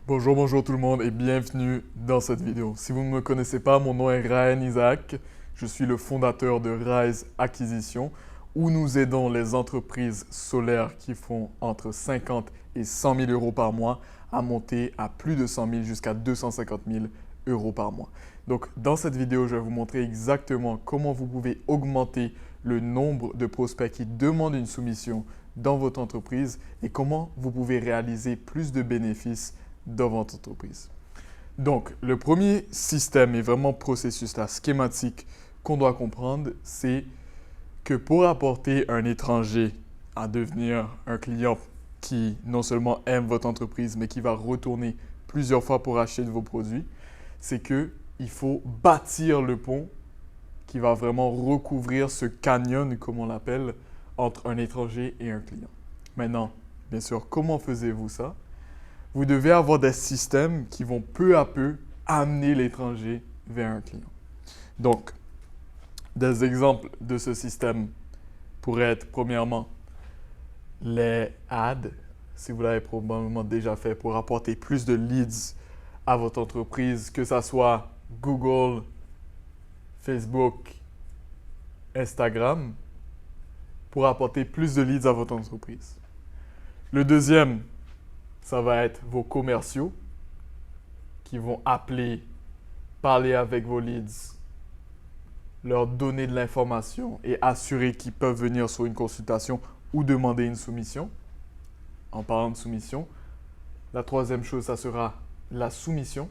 Bonjour tout le monde et bienvenue dans cette vidéo. Si vous ne me connaissez pas, mon nom est Ryan Isaac. Je suis le fondateur de Rise Acquisition où nous aidons les entreprises solaires qui font entre 50 et 100 000 euros par mois à monter à plus de 100 000 jusqu'à 250 000 euros par mois. Donc dans cette vidéo, je vais vous montrer exactement comment vous pouvez augmenter le nombre de prospects qui demandent une soumission dans votre entreprise et comment vous pouvez réaliser plus de bénéfices dans votre entreprise. Donc, le premier système et vraiment processus, la schématique qu'on doit comprendre, c'est que pour apporter un étranger à devenir un client qui non seulement aime votre entreprise, mais qui va retourner plusieurs fois pour acheter de vos produits, c'est qu'il faut bâtir le pont qui va vraiment recouvrir ce canyon, comme on l'appelle, entre un étranger et un client. Maintenant, bien sûr, comment faisiez-vous ça? Vous devez avoir des systèmes qui vont peu à peu amener l'étranger vers un client. Donc, des exemples de ce système pourraient être, premièrement, les ads, si vous l'avez probablement déjà fait, pour apporter plus de leads à votre entreprise, que ce soit Google, Facebook, Instagram, pour apporter plus de leads à votre entreprise. Le deuxième, ça va être vos commerciaux qui vont appeler, parler avec vos leads, leur donner de l'information et assurer qu'ils peuvent venir sur une consultation ou demander une soumission. En parlant de soumission, la troisième chose, ça sera la soumission.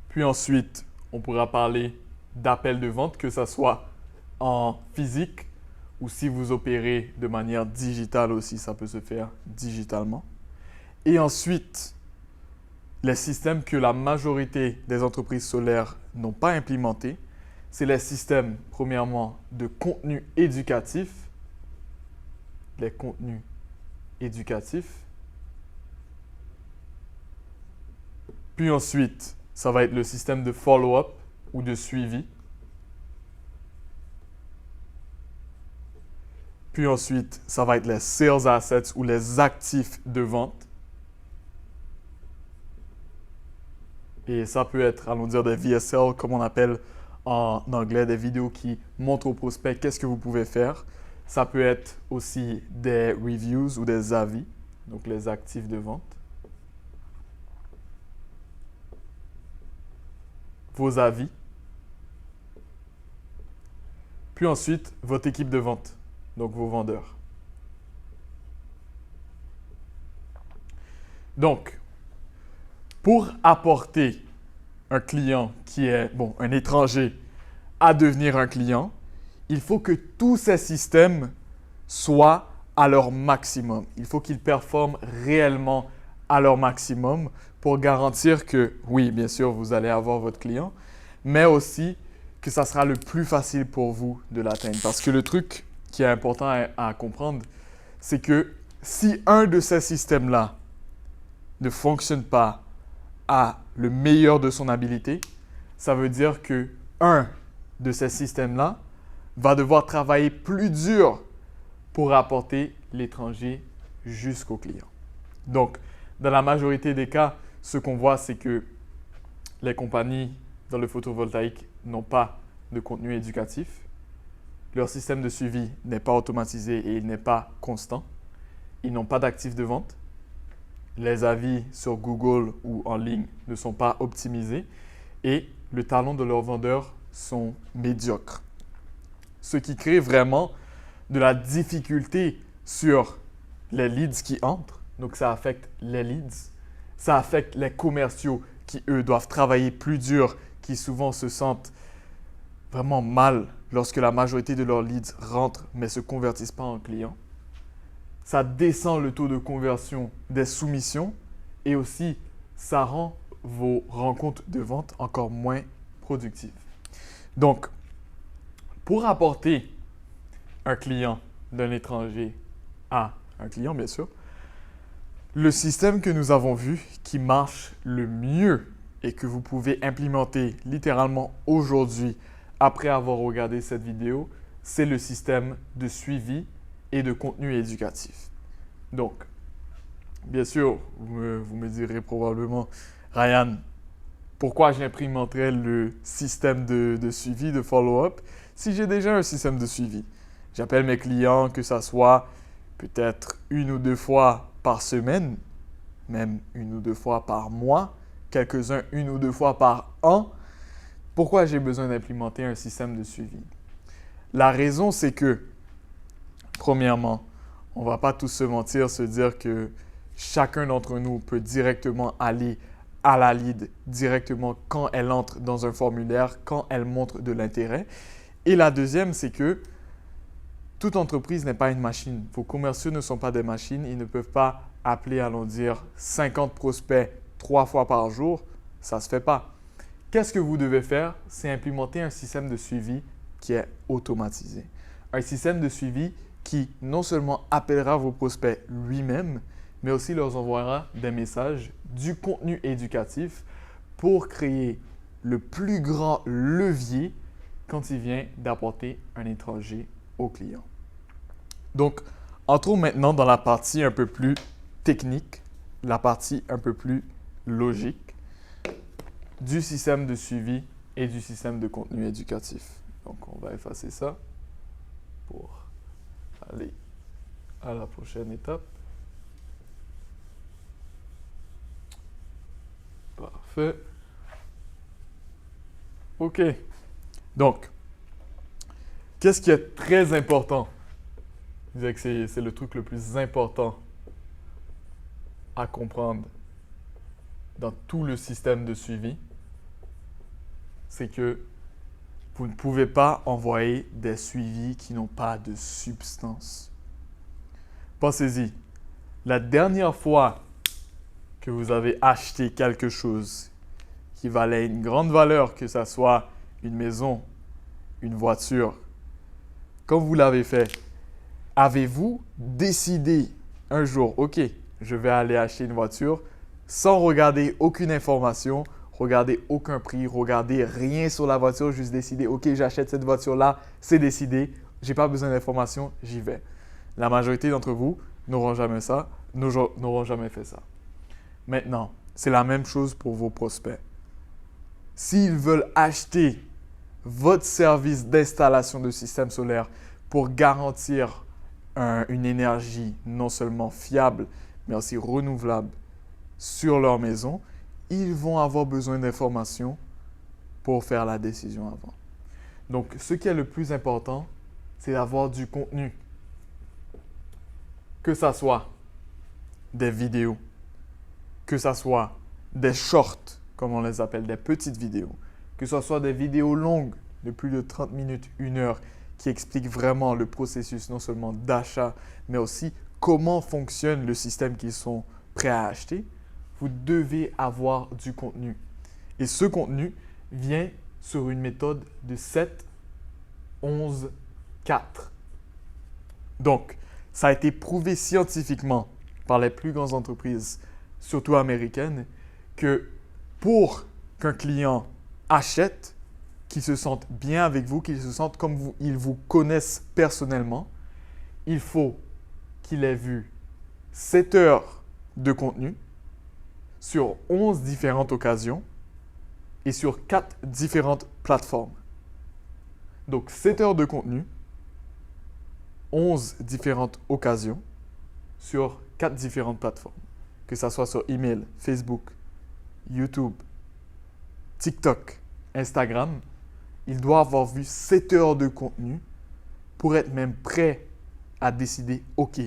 Puis ensuite, on pourra parler d'appel de vente, que ce soit en physique ou si vous opérez de manière digitale aussi, ça peut se faire digitalement. Et ensuite, les systèmes que la majorité des entreprises solaires n'ont pas implémentés, c'est les systèmes, premièrement, de contenu éducatif, les contenus éducatifs. Puis ensuite, ça va être le système de follow-up ou de suivi. Puis ensuite, ça va être les sales assets ou les actifs de vente. Et ça peut être, allons dire, des VSL, comme on appelle en anglais, des vidéos qui montrent aux prospects qu'est-ce que vous pouvez faire. Ça peut être aussi des reviews ou des avis, donc les actifs de vente. Vos avis. Puis ensuite, votre équipe de vente. Donc vos vendeurs. Donc, pour apporter un client qui est, un étranger à devenir un client, il faut que tous ces systèmes soient à leur maximum. Il faut qu'ils performent réellement à leur maximum pour garantir que, oui, bien sûr, vous allez avoir votre client, mais aussi que ça sera le plus facile pour vous de l'atteindre. Parce que le truc qui est important à comprendre, c'est que si un de ces systèmes-là ne fonctionne pas à le meilleur de son habilité, ça veut dire que un de ces systèmes-là va devoir travailler plus dur pour apporter l'étranger jusqu'au client. Donc, dans la majorité des cas, ce qu'on voit, c'est que les compagnies dans le photovoltaïque n'ont pas de contenu éducatif. Leur système de suivi n'est pas automatisé et il n'est pas constant. Ils n'ont pas d'actifs de vente. Les avis sur Google ou en ligne ne sont pas optimisés et le talent de leurs vendeurs sont médiocres. Ce qui crée vraiment de la difficulté sur les leads qui entrent. Donc, ça affecte les leads. Ça affecte les commerciaux qui, eux, doivent travailler plus dur, qui souvent se sentent vraiment mal lorsque la majorité de leurs leads rentrent mais ne se convertissent pas en clients. Ça descend le taux de conversion des soumissions et aussi ça rend vos rencontres de vente encore moins productives. Donc, pour apporter un client d'un étranger à un client, bien sûr, le système que nous avons vu qui marche le mieux et que vous pouvez implémenter littéralement aujourd'hui après avoir regardé cette vidéo, c'est le système de suivi et de contenu éducatif. Donc, bien sûr, vous me direz probablement, Ryan, pourquoi j'implémenterais le système de suivi, de follow-up, si j'ai déjà un système de suivi? J'appelle mes clients, que ça soit peut-être 1 ou 2 fois par semaine, même 1 ou 2 fois par mois, quelques-uns 1 ou 2 fois par an. Pourquoi j'ai besoin d'implémenter un système de suivi? La raison, c'est que, premièrement, on ne va pas tous se mentir, se dire que chacun d'entre nous peut directement aller à la lead directement quand elle entre dans un formulaire, quand elle montre de l'intérêt. Et la deuxième, c'est que toute entreprise n'est pas une machine. Vos commerciaux ne sont pas des machines. Ils ne peuvent pas appeler, allons dire, 50 prospects 3 fois par jour. Ça ne se fait pas. Qu'est-ce que vous devez faire? C'est implémenter un système de suivi qui est automatisé. Un système de suivi qui non seulement appellera vos prospects lui-même, mais aussi leur envoiera des messages, du contenu éducatif pour créer le plus grand levier quand il vient d'apporter un étranger au client. Donc, entrons maintenant dans la partie un peu plus technique, la partie un peu plus logique du système de suivi et du système de contenu éducatif. Donc, on va effacer ça pour aller à la prochaine étape. Parfait. OK. Donc, qu'est-ce qui est très important? Je disais que c'est le truc le plus important à comprendre dans tout le système de suivi. C'est que vous ne pouvez pas envoyer des suivis qui n'ont pas de substance. Pensez-y. La dernière fois que vous avez acheté quelque chose qui valait une grande valeur, que ce soit une maison, une voiture, quand vous l'avez fait, avez-vous décidé un jour, OK, je vais aller acheter une voiture sans regarder aucune information, regarder aucun prix, regarder rien sur la voiture, juste décider, OK, j'achète cette voiture-là, c'est décidé, je n'ai pas besoin d'informations, j'y vais. La majorité d'entre vous n'auront jamais fait ça. Maintenant, c'est la même chose pour vos prospects. S'ils veulent acheter votre service d'installation de système solaire pour garantir une énergie non seulement fiable, mais aussi renouvelable sur leur maison, ils vont avoir besoin d'informations pour faire la décision avant. Donc, ce qui est le plus important, c'est d'avoir du contenu. Que ça soit des vidéos, que ça soit des shorts, comme on les appelle, des petites vidéos, que ce soit des vidéos longues de plus de 30 minutes, 1 heure, qui expliquent vraiment le processus non seulement d'achat, mais aussi comment fonctionne le système qu'ils sont prêts à acheter, vous devez avoir du contenu. Et ce contenu vient sur une méthode de 7, 11, 4. Donc, ça a été prouvé scientifiquement par les plus grandes entreprises, surtout américaines, que pour qu'un client achète, qu'il se sente bien avec vous, qu'il se sente comme vous, ils vous connaissent personnellement, il faut qu'il ait vu 7 heures de contenu sur 11 différentes occasions et sur 4 différentes plateformes. Donc 7 heures de contenu, 11 différentes occasions sur 4 différentes plateformes. Que ce soit sur email, Facebook, YouTube, TikTok, Instagram, il doit avoir vu 7 heures de contenu pour être même prêt à décider, OK,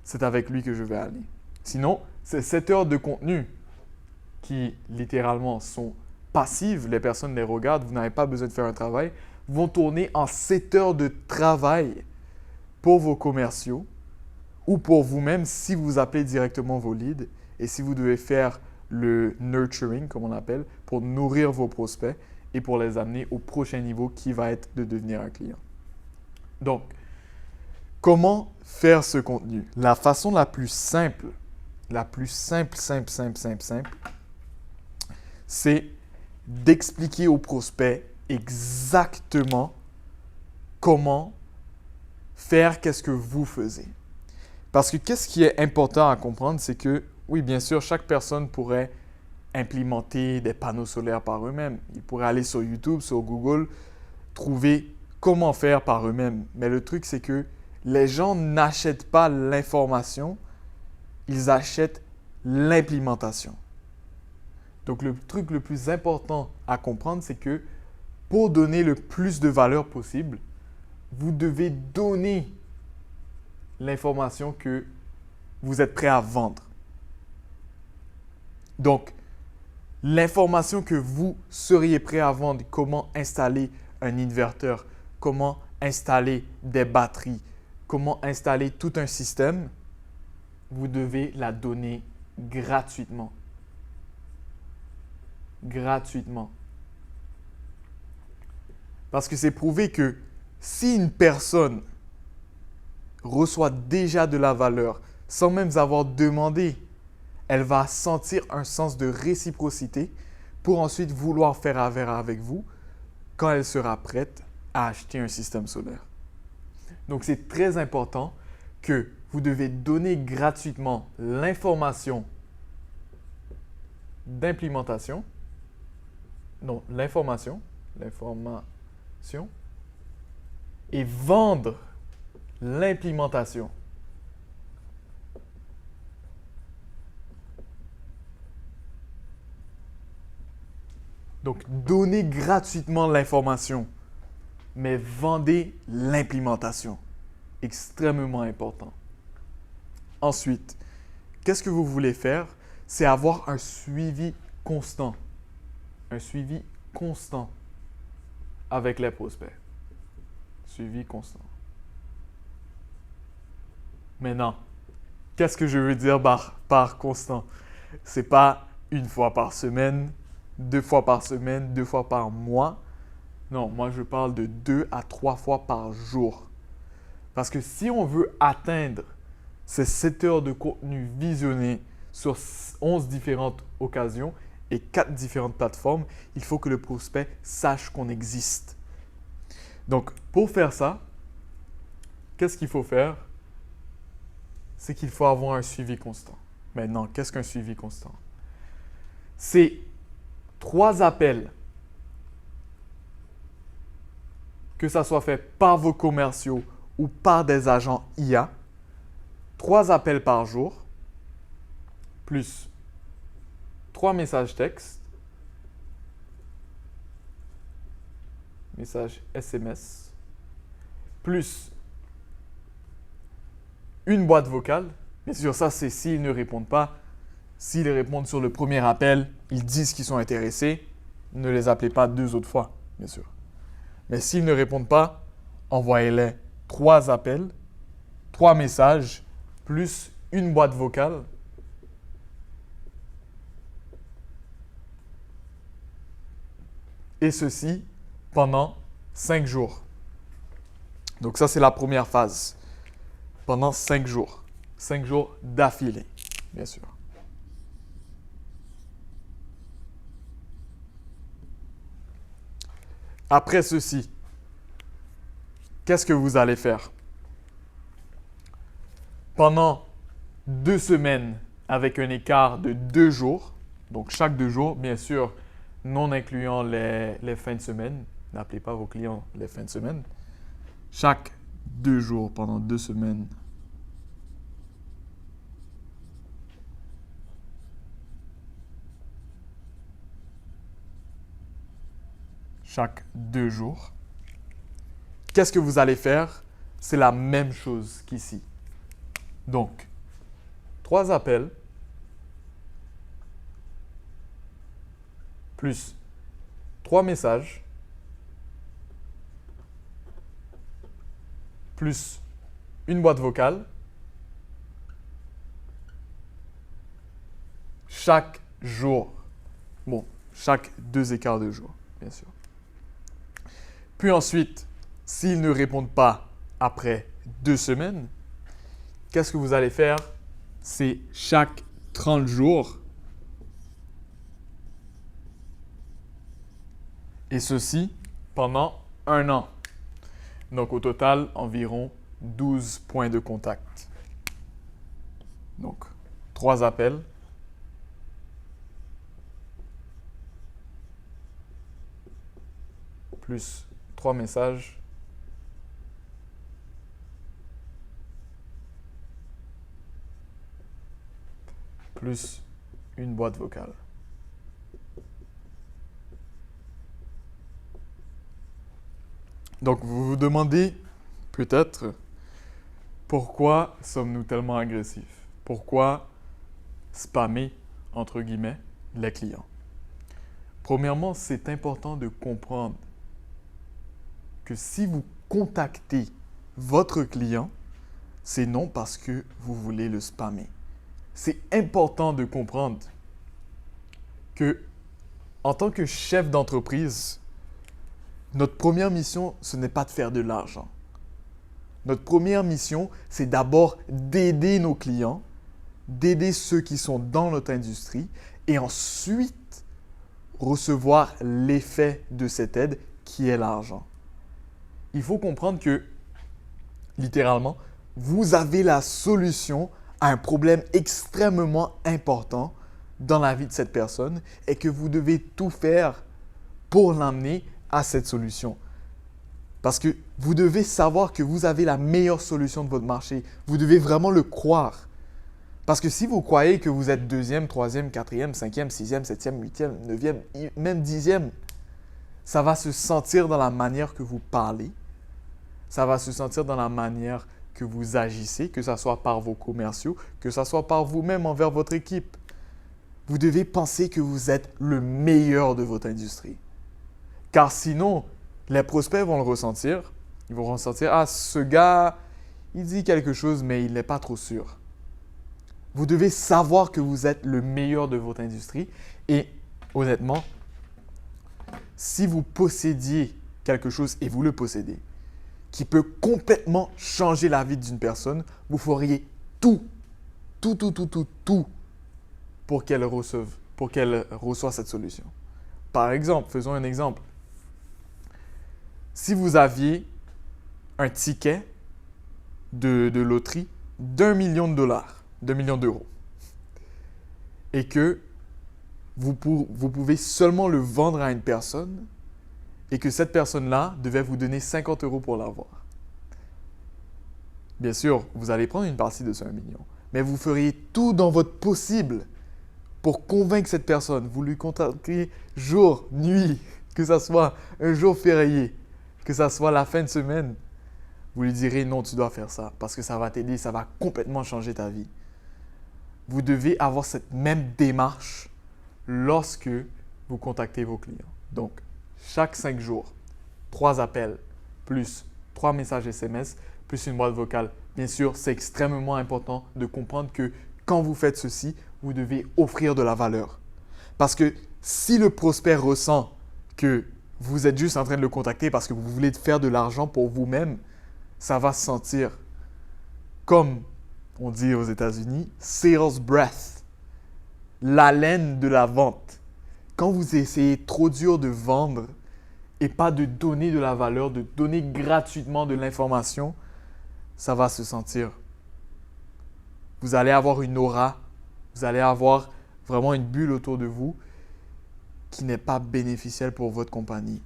c'est avec lui que je vais aller. Sinon, ces 7 heures de contenu qui littéralement sont passives, les personnes les regardent, vous n'avez pas besoin de faire un travail, vont tourner en 7 heures de travail pour vos commerciaux ou pour vous-même si vous appelez directement vos leads et si vous devez faire le nurturing, comme on appelle, pour nourrir vos prospects et pour les amener au prochain niveau qui va être de devenir un client. Donc, comment faire ce contenu? La façon la plus simple, c'est d'expliquer aux prospects exactement comment faire qu'est-ce que vous faisiez. Parce que qu'est-ce qui est important à comprendre, c'est que, oui, bien sûr, chaque personne pourrait implémenter des panneaux solaires par eux-mêmes. Ils pourraient aller sur YouTube, sur Google, trouver comment faire par eux-mêmes. Mais le truc, c'est que les gens n'achètent pas l'information, ils achètent l'implémentation. Donc, le truc le plus important à comprendre, c'est que pour donner le plus de valeur possible, vous devez donner l'information que vous êtes prêt à vendre. Donc, l'information que vous seriez prêt à vendre, comment installer un inverteur, comment installer des batteries, comment installer tout un système, vous devez la donner gratuitement. Gratuitement. Parce que c'est prouvé que si une personne reçoit déjà de la valeur sans même avoir demandé, elle va sentir un sens de réciprocité pour ensuite vouloir faire affaire avec vous quand elle sera prête à acheter un système solaire. Donc, c'est très important que vous devez donner gratuitement l'information d'implémentation. Non, l'information et vendre l'implémentation. Donc, donnez gratuitement l'information, mais vendez l'implémentation. Extrêmement important. Ensuite, qu'est-ce que vous voulez faire? C'est avoir un suivi constant. Un suivi constant avec les prospects. Suivi constant. Maintenant, qu'est-ce que je veux dire par constant? Ce n'est pas une fois par semaine, 2 fois par semaine, 2 fois par mois. Non, moi je parle de 2 à 3 fois par jour. Parce que si on veut atteindre ces 7 heures de contenu visionné sur 11 différentes occasions et 4 différentes plateformes, il faut que le prospect sache qu'on existe. Donc, pour faire ça, qu'est-ce qu'il faut faire? C'est qu'il faut avoir un suivi constant. Maintenant, qu'est-ce qu'un suivi constant? C'est 3 appels, que ça soit fait par vos commerciaux ou par des agents IA, 3 appels par jour, plus 3 messages textes, messages SMS, plus une boîte vocale. Bien sûr, ça c'est s'ils ne répondent pas. S'ils répondent sur le premier appel, ils disent qu'ils sont intéressés, ne les appelez pas 2 autres fois, bien sûr. Mais s'ils ne répondent pas, envoyez-les 3 appels, 3 messages, plus une boîte vocale. Et ceci pendant 5 jours. Donc ça, c'est la première phase. Pendant 5 jours. 5 jours d'affilée, bien sûr. Après ceci, qu'est-ce que vous allez faire? Pendant 2 semaines, avec un écart de 2 jours, donc chaque 2 jours, bien sûr, non incluant les fins de semaine. N'appelez pas vos clients les fins de semaine. Chaque 2 jours pendant 2 semaines. Chaque 2 jours. Qu'est-ce que vous allez faire? C'est la même chose qu'ici. Donc, 3 appels, plus 3 messages, plus une boîte vocale, chaque jour. Bon, chaque 2 écarts de jour, bien sûr. Puis ensuite, s'ils ne répondent pas après 2 semaines, qu'est-ce que vous allez faire? C'est chaque 30 jours. Et ceci pendant 1 an. Donc au total, environ 12 points de contact. Donc, 3 appels. Plus 3 messages. Plus une boîte vocale. Donc, vous vous demandez peut-être pourquoi sommes-nous tellement agressifs? Pourquoi spammer, entre guillemets, les clients? Premièrement, c'est important de comprendre que si vous contactez votre client, c'est non parce que vous voulez le spammer. C'est important de comprendre que, en tant que chef d'entreprise, notre première mission, ce n'est pas de faire de l'argent. Notre première mission, c'est d'abord d'aider nos clients, d'aider ceux qui sont dans notre industrie et ensuite recevoir l'effet de cette aide qui est l'argent. Il faut comprendre que, littéralement, vous avez la solution à un problème extrêmement important dans la vie de cette personne et que vous devez tout faire pour l'amener à cette solution. Parce que vous devez savoir que vous avez la meilleure solution de votre marché. Vous devez vraiment le croire. Parce que si vous croyez que vous êtes 2e, 3e, 4e, 5e, 6e, 7e, 8e, 9e, même 10e, ça va se sentir dans la manière que vous parlez. Ça va se sentir dans la manière que vous agissez, que ce soit par vos commerciaux, que ce soit par vous-même envers votre équipe. Vous devez penser que vous êtes le meilleur de votre industrie. Car sinon, les prospects vont le ressentir. Ils vont ressentir, ah, ce gars, il dit quelque chose, mais il n'est pas trop sûr. Vous devez savoir que vous êtes le meilleur de votre industrie. Et honnêtement, si vous possédiez quelque chose, et vous le possédez, qui peut complètement changer la vie d'une personne, vous feriez tout pour qu'elle reçoive cette solution. Par exemple, faisons un exemple. Si vous aviez un ticket de loterie d'1 million de dollars, 2 millions d'euros, et que vous pouvez seulement le vendre à une personne et que cette personne-là devait vous donner 50 euros pour l'avoir. Bien sûr, vous allez prendre une partie de ce 1 million, mais vous feriez tout dans votre possible pour convaincre cette personne. Vous lui contacterez jour, nuit, que ce soit un jour férié, que ce soit la fin de semaine. Vous lui direz non, tu dois faire ça parce que ça va t'aider, ça va complètement changer ta vie. Vous devez avoir cette même démarche lorsque vous contactez vos clients. Donc, chaque 5 jours, 3 appels, plus 3 messages SMS, plus une boîte vocale. Bien sûr, c'est extrêmement important de comprendre que quand vous faites ceci, vous devez offrir de la valeur. Parce que si le prospect ressent que vous êtes juste en train de le contacter parce que vous voulez faire de l'argent pour vous-même, ça va se sentir comme on dit aux États-Unis, sales breath, l'haleine de la vente. Quand vous essayez trop dur de vendre et pas de donner de la valeur, de donner gratuitement de l'information, ça va se sentir. Vous allez avoir une aura, vous allez avoir vraiment une bulle autour de vous qui n'est pas bénéficielle pour votre compagnie.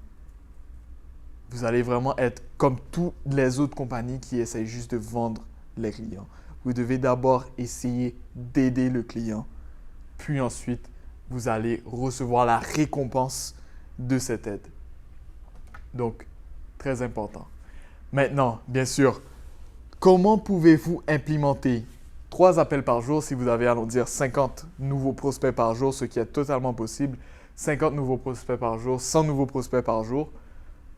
Vous allez vraiment être comme toutes les autres compagnies qui essayent juste de vendre les clients. Vous devez d'abord essayer d'aider le client, puis ensuite, vous allez recevoir la récompense de cette aide. Donc, très important. Maintenant, bien sûr, comment pouvez-vous implémenter 3 appels par jour si vous avez, allons dire, 50 nouveaux prospects par jour, ce qui est totalement possible, 50 nouveaux prospects par jour, 100 nouveaux prospects par jour.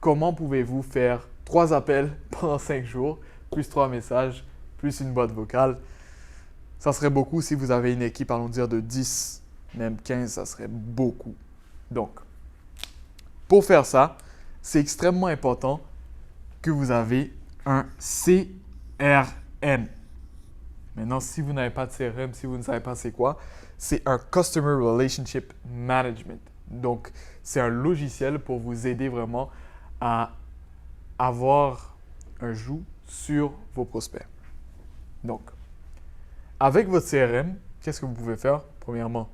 Comment pouvez-vous faire 3 appels pendant 5 jours, plus 3 messages, plus une boîte vocale? Ça serait beaucoup si vous avez une équipe, allons dire, de 10, même 15, ça serait beaucoup. Donc, pour faire ça, c'est extrêmement important que vous avez un CRM. Maintenant, si vous n'avez pas de CRM, si vous ne savez pas c'est quoi, c'est un Customer Relationship Management. Donc, c'est un logiciel pour vous aider vraiment à avoir un joug sur vos prospects. Donc, avec votre CRM, qu'est-ce que vous pouvez faire? Premièrement,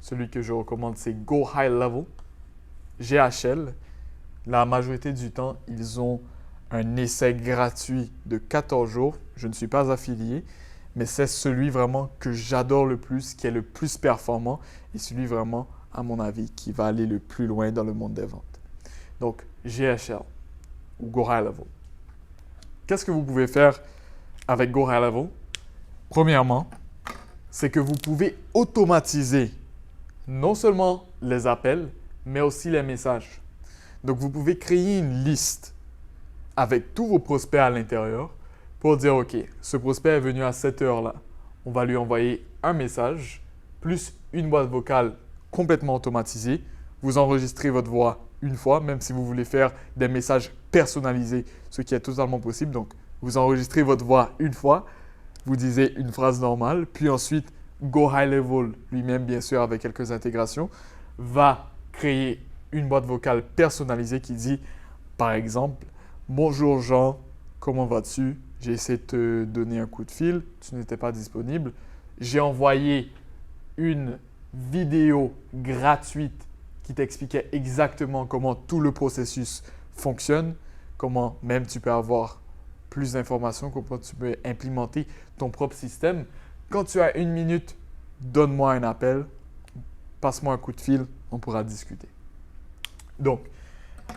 celui que je recommande, c'est Go High Level, GHL. La majorité du temps, ils ont un essai gratuit de 14 jours. Je ne suis pas affilié, mais c'est celui vraiment que j'adore le plus, qui est le plus performant et celui vraiment, à mon avis, qui va aller le plus loin dans le monde des ventes. Donc, GHL ou Go High Level. Qu'est-ce que vous pouvez faire avec Go High Level? Premièrement, c'est que vous pouvez automatiser non seulement les appels, mais aussi les messages. Donc, vous pouvez créer une liste avec tous vos prospects à l'intérieur pour dire, OK, ce prospect est venu à cette heure-là. On va lui envoyer un message plus une boîte vocale complètement automatisée. Vous enregistrez votre voix une fois, même si vous voulez faire des messages personnalisés, ce qui est totalement possible. Donc, vous enregistrez votre voix une fois, vous disiez une phrase normale, puis ensuite, Go High Level, lui-même bien sûr avec quelques intégrations, va créer une boîte vocale personnalisée qui dit, par exemple, « Bonjour Jean, comment vas-tu? J'ai essayé de te donner un coup de fil, tu n'étais pas disponible. J'ai envoyé une vidéo gratuite qui t'expliquait exactement comment tout le processus fonctionne, comment même tu peux avoir plus d'informations, comment tu peux implémenter ton propre système. Quand tu as une minute, donne-moi un appel, passe-moi un coup de fil, on pourra discuter. » Donc,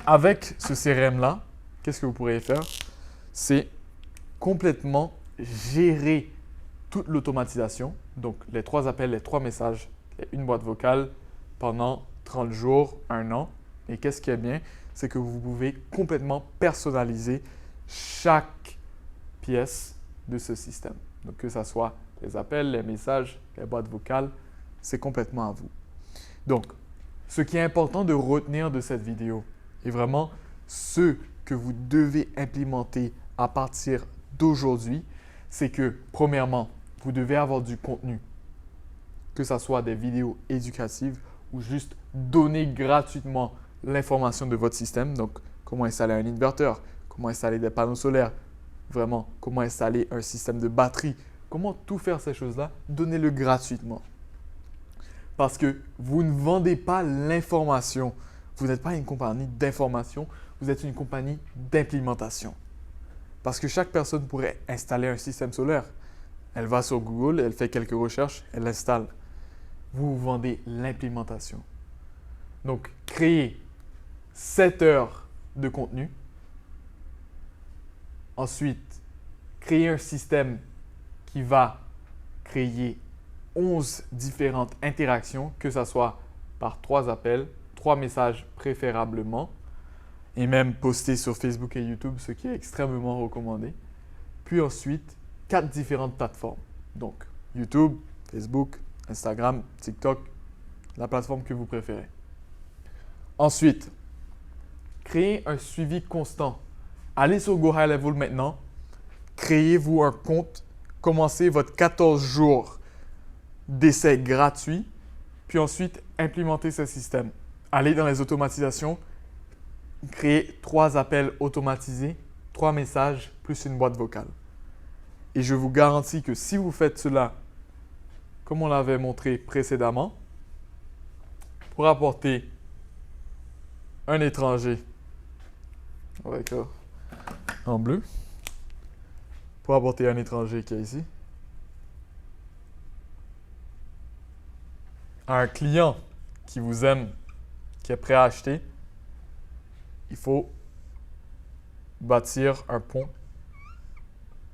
avec ce CRM-là, qu'est-ce que vous pourriez faire? C'est complètement gérer toute l'automatisation. Donc, les 3 appels, les 3 messages, une boîte vocale pendant 30 jours, 1 an. Et qu'est-ce qui est bien? C'est que vous pouvez complètement personnaliser chaque pièce de ce système. Donc, que ce soit les appels, les messages, les boîtes vocales, c'est complètement à vous. Donc, ce qui est important de retenir de cette vidéo est vraiment ce que vous devez implémenter à partir d'aujourd'hui, c'est que, premièrement, vous devez avoir du contenu, que ce soit des vidéos éducatives ou juste donner gratuitement l'information de votre système. Donc, comment installer un inverteur, comment installer des panneaux solaires, vraiment, comment installer un système de batterie, comment tout faire ces choses-là, donnez-le gratuitement. Parce que vous ne vendez pas l'information. Vous n'êtes pas une compagnie d'information, vous êtes une compagnie d'implémentation. Parce que chaque personne pourrait installer un système solaire. Elle va sur Google, elle fait quelques recherches, elle l'installe. Vous vendez l'implémentation. Donc, créez 7 heures de contenu. Ensuite, créez un système qui va créer 11 différentes interactions, que ce soit par 3 appels, 3 messages préférablement, et même poster sur Facebook et YouTube, ce qui est extrêmement recommandé. Puis ensuite, 4 différentes plateformes. Donc, YouTube, Facebook, Instagram, TikTok, la plateforme que vous préférez. Ensuite, créez un suivi constant. Allez sur Go High Level maintenant, créez-vous un compte, commencez votre 14 jours d'essai gratuit, puis ensuite implémentez ce système. Allez dans les automatisations, créez 3 appels automatisés, 3 messages plus une boîte vocale. Et je vous garantis que si vous faites cela, comme on l'avait montré précédemment, pour apporter un étranger, d'accord, en bleu, pour apporter un étranger qui est ici, à un client qui vous aime, qui est prêt à acheter, il faut bâtir un pont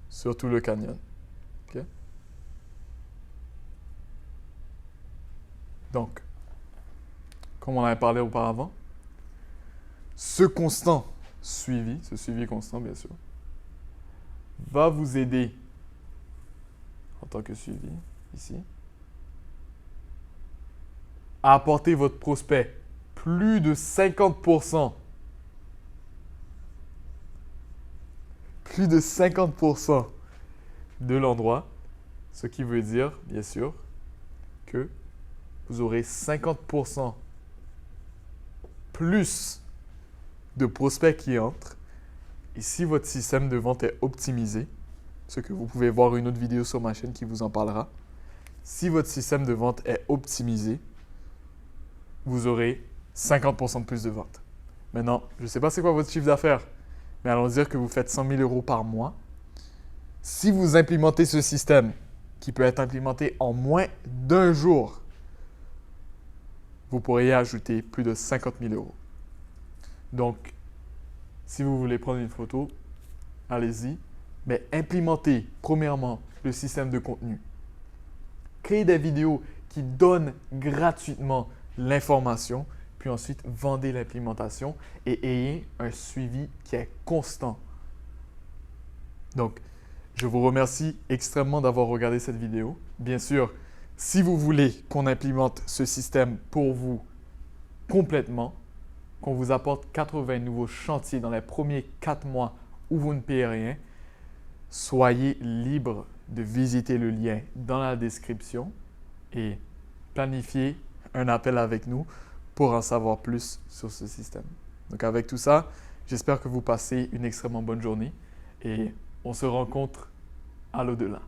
sur tout le canyon. Okay? Donc, comme on avait parlé auparavant, ce suivi constant bien sûr, va vous aider en tant que suivi ici, à apporter votre prospect plus de 50%. Plus de 50% de l'endroit, ce qui veut dire, bien sûr, que vous aurez 50% plus de prospects qui entrent. Et si votre système de vente est optimisé, ce que vous pouvez voir une autre vidéo sur ma chaîne qui vous en parlera. Si votre système de vente est optimisé, vous aurez 50% de plus de ventes. Maintenant, je ne sais pas c'est quoi votre chiffre d'affaires, mais allons dire que vous faites 100 000 € par mois. Si vous implémentez ce système, qui peut être implémenté en moins d'un jour, vous pourriez ajouter plus de 50 000 €. Donc, si vous voulez prendre une photo, allez-y. Mais implémentez premièrement le système de contenu. Créez des vidéos qui donnent gratuitement l'information, puis ensuite vendez l'implémentation et ayez un suivi qui est constant. Donc, je vous remercie extrêmement d'avoir regardé cette vidéo. Bien sûr, si vous voulez qu'on implémente ce système pour vous complètement, qu'on vous apporte 80 nouveaux chantiers dans les premiers 4 mois où vous ne payez rien, soyez libre de visiter le lien dans la description et planifier un appel avec nous pour en savoir plus sur ce système. Donc avec tout ça, j'espère que vous passez une extrêmement bonne journée et on se rencontre à l'au-delà.